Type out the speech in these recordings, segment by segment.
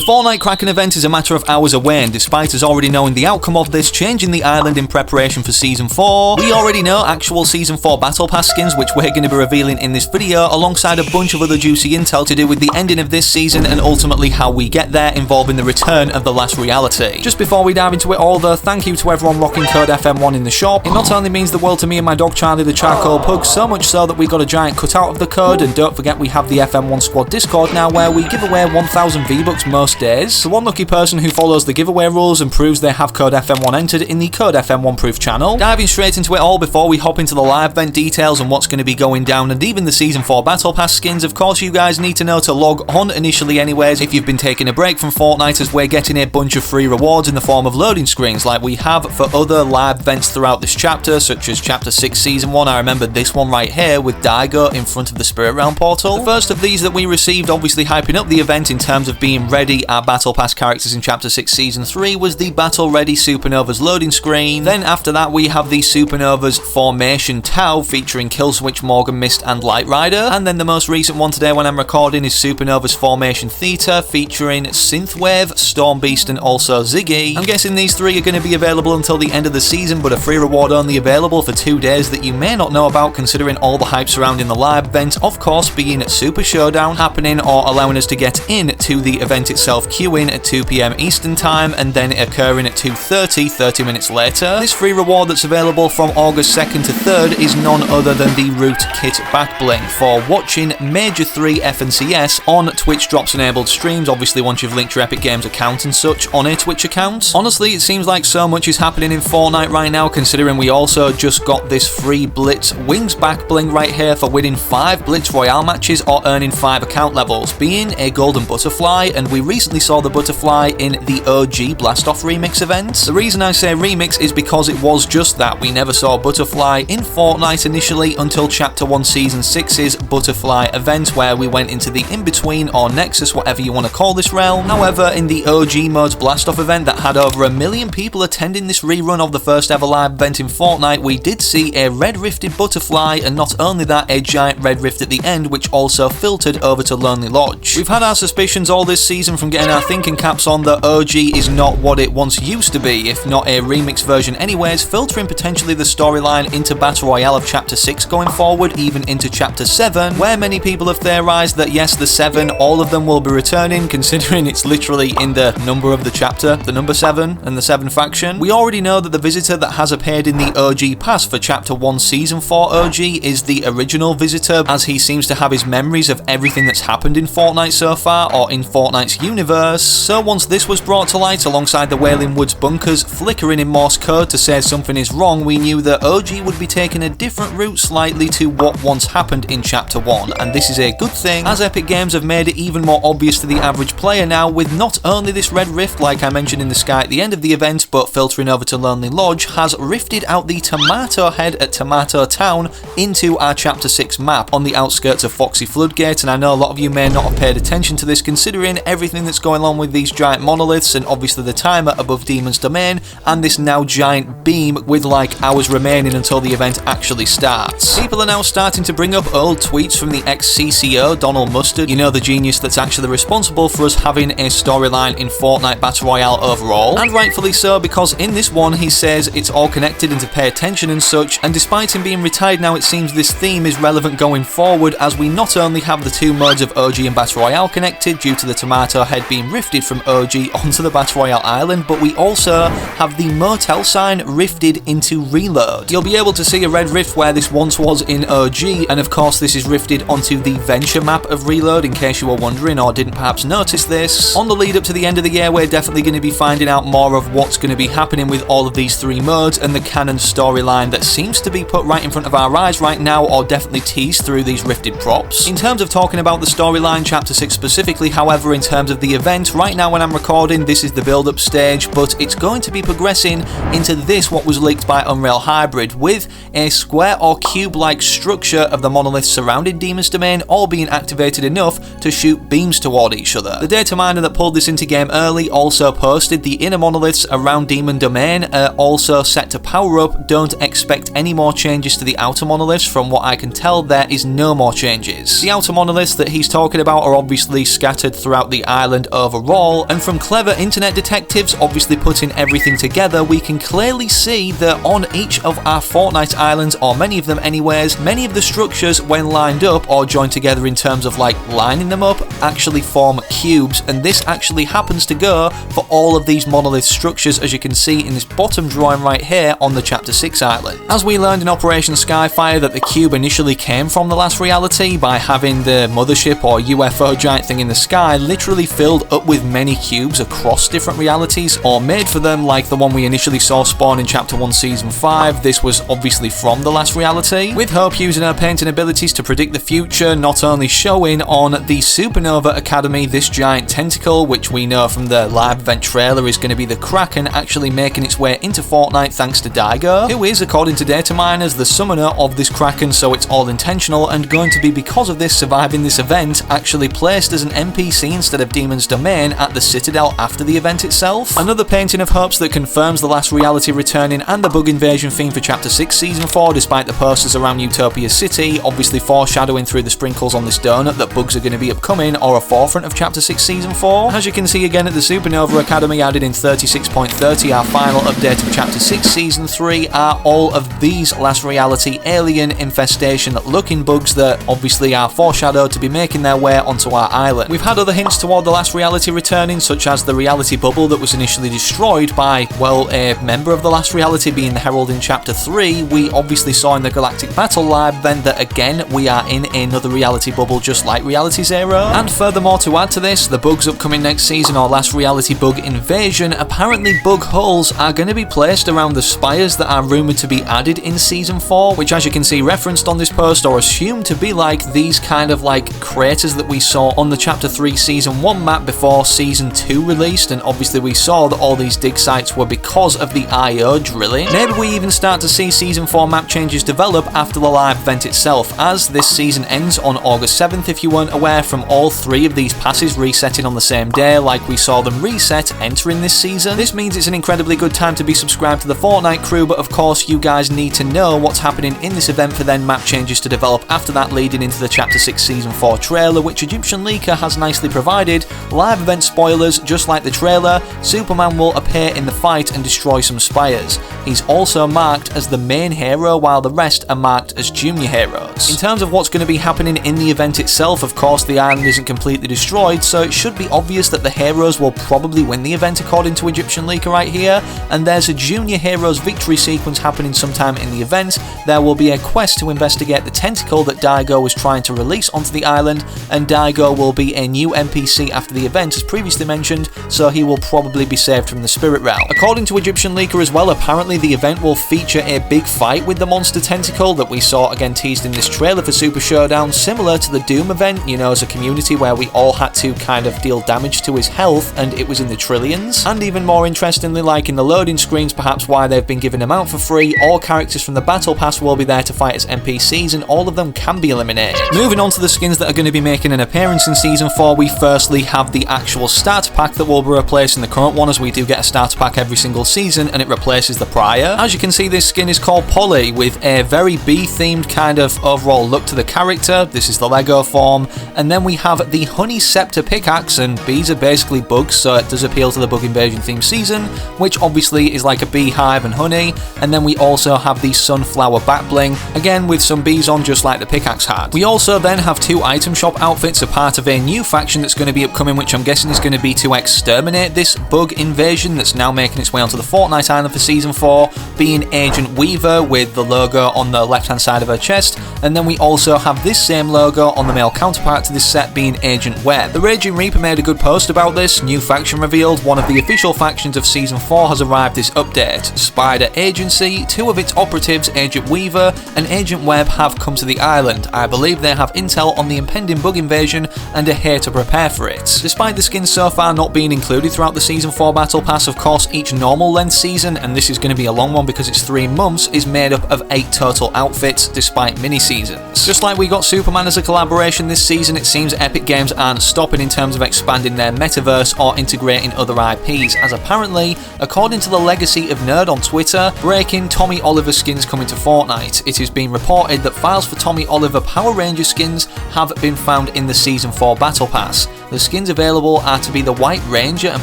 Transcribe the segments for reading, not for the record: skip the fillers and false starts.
The Fortnite Kraken event is a matter of hours away, and despite us already knowing the outcome of this, changing the island in preparation for Season 4, we already know actual Season 4 Battle Pass skins, which we're going to be revealing in this video, alongside a bunch of other juicy intel to do with the ending of this season and ultimately how we get there, involving the return of the last reality. Just before we dive into it all though, thank you to everyone rocking code FM1 in the shop. It not only means the world to me and my dog Charlie the Charcoal Pug, so much so that we got a giant cutout of the code, and don't forget we have the FM1 Squad Discord now, where we give away 1000 V-Bucks most days. The one lucky person who follows the giveaway rules and proves they have code FM1 entered in the code FM1 proof channel. Diving straight into it all before we hop into the live event details and what's going to be going down, and even the Season 4 Battle Pass skins. Of course you guys need to know to log on initially anyways if you've been taking a break from Fortnite, as we're getting a bunch of free rewards in the form of loading screens like we have for other live events throughout this chapter, such as Chapter 6 Season 1. I remember this one right here with Daigo in front of the Spirit Realm portal. The first of these that we received, obviously hyping up the event in terms of being ready, our Battle Pass characters in Chapter 6 Season 3, was the Battle Ready Supernovas loading screen. Then after that we have the Supernovas Formation Tau featuring Killswitch, Morgan Mist and Light Rider, and then the most recent one today when I'm recording is Supernovas Formation Theta featuring Synthwave, Stormbeast and also Ziggy. I'm guessing these three are going to be available until the end of the season, but a free reward only available for 2 days that you may not know about, considering all the hype surrounding the live event, of course being Super Showdown happening, or allowing us to get in to the event itself, queuing at 2 PM Eastern Time and then occurring at 2:30, 30 minutes later. This free reward that's available from August 2nd to 3rd is none other than the Root Kit Backbling for watching Major 3 FNCS on Twitch Drops enabled streams, obviously once you've linked your Epic Games account and such on a Twitch account. Honestly, it seems like so much is happening in Fortnite right now, considering we also just got this free Blitz Wings Backbling right here for winning 5 Blitz Royale matches or earning 5 account levels, being a golden butterfly, and we recently saw the butterfly in the OG Blastoff remix event. The reason I say remix is because it was just that. We never saw butterfly in Fortnite initially until Chapter 1 Season 6's butterfly event, where we went into the in-between or Nexus, whatever you want to call this realm. However, in the OG mode's Blastoff event that had over 1 million people attending this rerun of the first ever live event in Fortnite, we did see a red rifted butterfly, and not only that, a giant red rift at the end, which also filtered over to Lonely Lodge. We've had our suspicions all this season from getting our thinking caps on that OG is not what it once used to be, if not a remix version anyways, filtering potentially the storyline into Battle Royale of Chapter 6 going forward, even into Chapter 7, where many people have theorized that yes, the 7, all of them will be returning, considering it's literally in the number of the chapter, the number 7 and the 7 faction. We already know that the visitor that has appeared in the OG pass for Chapter 1 Season 4 OG is the original visitor, as he seems to have his memories of everything that's happened in Fortnite so far, or in Fortnite's universe. So once this was brought to light alongside the Wailing Woods bunkers flickering in Morse code to say something is wrong, we knew that OG would be taking a different route slightly to what once happened in Chapter 1, and this is a good thing, as Epic Games have made it even more obvious to the average player now, with not only this red rift like I mentioned in the sky at the end of the event, but filtering over to Lonely Lodge has rifted out the Tomato Head at Tomato Town into our Chapter 6 map on the outskirts of Foxy Floodgate. And I know a lot of you may not have paid attention to this, considering everything that's going on with these giant monoliths and obviously the timer above Demon's Domain and this now giant beam with like hours remaining until the event actually starts. People are now starting to bring up old tweets from the ex-CCO Donald Mustard, you know, the genius that's actually responsible for us having a storyline in Fortnite Battle Royale overall, and rightfully so, because in this one he says it's all connected and to pay attention and such, and despite him being retired now, it seems this theme is relevant going forward, as we not only have the 2 modes of OG and Battle Royale connected due to the Tomato Head being rifted from OG onto the Battle Royale island, but we also have the motel sign rifted into Reload. You'll be able to see a red rift where this once was in OG, and of course this is rifted onto the Venture map of Reload, in case you were wondering or didn't perhaps notice this. On the lead up to the end of the year, we're definitely going to be finding out more of what's going to be happening with all of these 3 modes and the canon storyline that seems to be put right in front of our eyes right now, or definitely teased through these rifted props. In terms of talking about the storyline, Chapter 6 specifically, however, in terms of the event, right now when I'm recording, this is the build-up stage, but it's going to be progressing into this, what was leaked by Unreal Hybrid, with a square or cube-like structure of the monoliths surrounding Demon's Domain all being activated enough to shoot beams toward each other. The data miner that pulled this into game early also posted the inner monoliths around Demon Domain are also set to power up. Don't expect any more changes to the outer monoliths. From what I can tell, there is no more changes. The outer monoliths that he's talking about are obviously scattered throughout the island island overall, and from clever internet detectives obviously putting everything together, we can clearly see that on each of our Fortnite islands, or many of them anyways, many of the structures when lined up or joined together in terms of like lining them up actually form cubes, and this actually happens to go for all of these monolith structures, as you can see in this bottom drawing right here on the Chapter 6 island. As we learned in Operation Skyfire that the cube initially came from the last reality by having the mothership or UFO giant thing in the sky literally filled up with many cubes across different realities, or made for them, like the one we initially saw spawn in Chapter 1 Season 5. This was obviously from the last reality, with Hope using her painting abilities to predict the future, not only showing on the Supernova Academy this giant tentacle, which we know from the live event trailer is going to be the Kraken, actually making its way into Fortnite thanks to Daigo, who is, according to data miners, the summoner of this Kraken, so it's all intentional and going to be, because of this, surviving this event, actually placed as an NPC instead of Demon's Domain at the Citadel after the event itself. Another painting of hopes that confirms the last reality returning and the bug invasion theme for Chapter 6 Season 4, despite the posters around Utopia City, obviously foreshadowing through the sprinkles on this donut that bugs are going to be upcoming or a forefront of Chapter 6 Season 4. As you can see again at the Supernova Academy added in 36.30, our final update of Chapter 6 Season 3, are all of these last reality alien infestation looking bugs that obviously are foreshadowed to be making their way onto our island. We've had other hints toward the last reality returning, such as the reality bubble that was initially destroyed by, well, a member of the last reality being the Herald in Chapter 3. We obviously saw in the Galactic Battle Live then that again we are in another reality bubble just like Reality Zero. And furthermore, to add to this, the bugs upcoming next season or last reality bug invasion, apparently bug hulls are going to be placed around the spires that are rumoured to be added in Season 4, which as you can see referenced on this post are assumed to be like these kind of like craters that we saw on the Chapter 3 Season 1 map before Season 2 released, and obviously we saw that all these dig sites were because of the IO drilling. Maybe we even start to see Season 4 map changes develop after the live event itself, as this season ends on August 7th if you weren't aware, from all three of these passes resetting on the same day like we saw them reset entering this season. This means it's an incredibly good time to be subscribed to the Fortnite crew, but of course you guys need to know what's happening in this event for then map changes to develop after that, leading into the Chapter 6 Season 4 trailer, which Egyptian Leaker has nicely provided. Live event spoilers, just like the trailer, Superman will appear in the fight and destroy some spires. He's also marked as the main hero while the rest are marked as junior heroes. In terms of what's going to be happening in the event itself, of course the island isn't completely destroyed, so it should be obvious that the heroes will probably win the event according to Egyptian Leaker right here, and there's a junior heroes victory sequence happening sometime in the event. There will be a quest to investigate the tentacle that Daigo was trying to release onto the island, and Daigo will be a new NPC after the event as previously mentioned, so he will probably be saved from the spirit realm. According to Egyptian Leaker as well, apparently the event will feature a big fight with the monster tentacle that we saw again teased in this trailer for Super Showdown, similar to the Doom event, you know, as a community where we all had to kind of deal damage to his health and it was in the trillions. And even more interestingly, like in the loading screens, perhaps why they've been given them out for free, all characters from the Battle Pass will be there to fight as NPCs and all of them can be eliminated. Moving on to the skins that are going to be making an appearance in Season 4, we firstly have the actual starter pack that will be replacing the current one, as we do get a starter pack every single season and it replaces the prior. As you can see, this skin is called Polly, with a very bee-themed kind of overall look to the character. This is the Lego form, and then we have the Honey Scepter pickaxe, and bees are basically bugs, so it does appeal to the bug invasion themed season, which obviously is like a beehive and honey. And then we also have the Sunflower back bling, again with some bees on just like the pickaxe had. We also then have two item shop outfits, a part of a new faction that's going to be upcoming, which I'm guessing is going to be to exterminate this bug invasion that's now making its way onto the Fortnite island for Season 4, being Agent Weaver with the logo on the left hand side of her chest, and then we also have this same logo on the male counterpart to this set being Agent Webb. The Raging Reaper made a good post about this. New faction revealed. One of the official factions of Season 4 has arrived this update. Spider Agency, two of its operatives, Agent Weaver and Agent Webb, have come to the island. I believe they have intel on the impending bug invasion and are here to prepare for it. Despite the skins so far not being included throughout the Season 4 Battle Pass, of course each normal length season, and this is going to be a long one because it's 3 months, is made up of 8 total outfits despite mini seasons. Just like we got Superman as a collaboration this season, it seems Epic Games aren't stopping in terms of expanding their metaverse or integrating other IPs, as apparently, according to the Legacy of Nerd on Twitter, breaking Tommy Oliver skins coming to Fortnite. It has been reported that files for Tommy Oliver Power Ranger skins have been found in the Season 4 Battle Pass. The skins available are to be the White Ranger and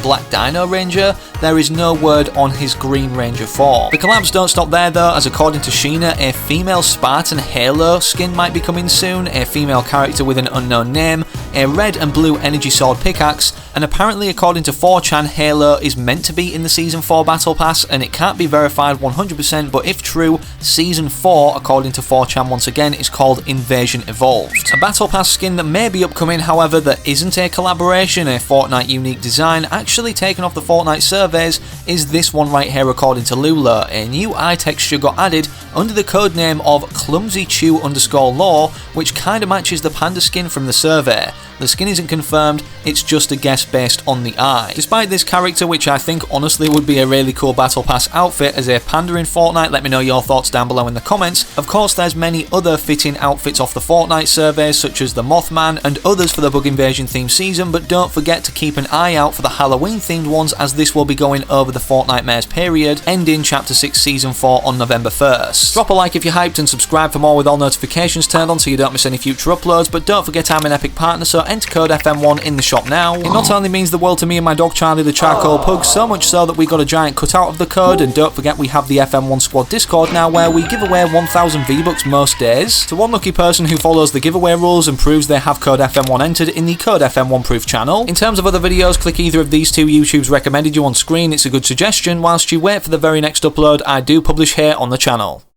Black Dino Ranger. There is no word on his Green Ranger form. The collabs don't stop there though, as according to Sheena, a female Spartan Halo skin might be coming soon, a female character with an unknown name, a red and blue energy sword pickaxe, and apparently according to 4chan, Halo is meant to be in the Season 4 Battle Pass, and it can't be verified 100%, but if true, Season 4, according to 4chan once again, is called Invasion Evolved. A Battle Pass skin that may be upcoming, however, that isn't a collaboration, a Fortnite unique design, actually taken off the Fortnite surveys, is this one right here according to Lula. A new eye texture got added under the codename of clumsychew_law, which kinda matches the panda skin from the survey. The skin isn't confirmed, it's just a guess based on the eye. Despite this character, which I think honestly would be a really cool Battle Pass outfit as a panda in Fortnite, let me know your thoughts down below in the comments. Of course, there's many other fitting outfits off the Fortnite surveys, such as the Mothman and others for the Bug Invasion themed season, but don't forget to keep an eye out for the Halloween themed ones, as this will be going over the Fortnite Maze period, ending Chapter 6 Season 4 on November 1st. Drop a like if you're hyped and subscribe for more with all notifications turned on so you don't miss any future uploads, but don't forget I'm an Epic partner, so enter code FM1 in the shop now. It not only means the world to me and my dog Charlie the charcoal pug, so much so that we got a giant cutout of the code, and don't forget we have the FM1 Squad Discord now where we give away 1000 V-Bucks most days to one lucky person who follows the giveaway rules and proves they have code FM1 entered in the code FM1 proof channel. In terms of other videos, click either of these two YouTubes recommended you on screen, it's a good suggestion whilst you wait for the very next upload I do publish here on the channel.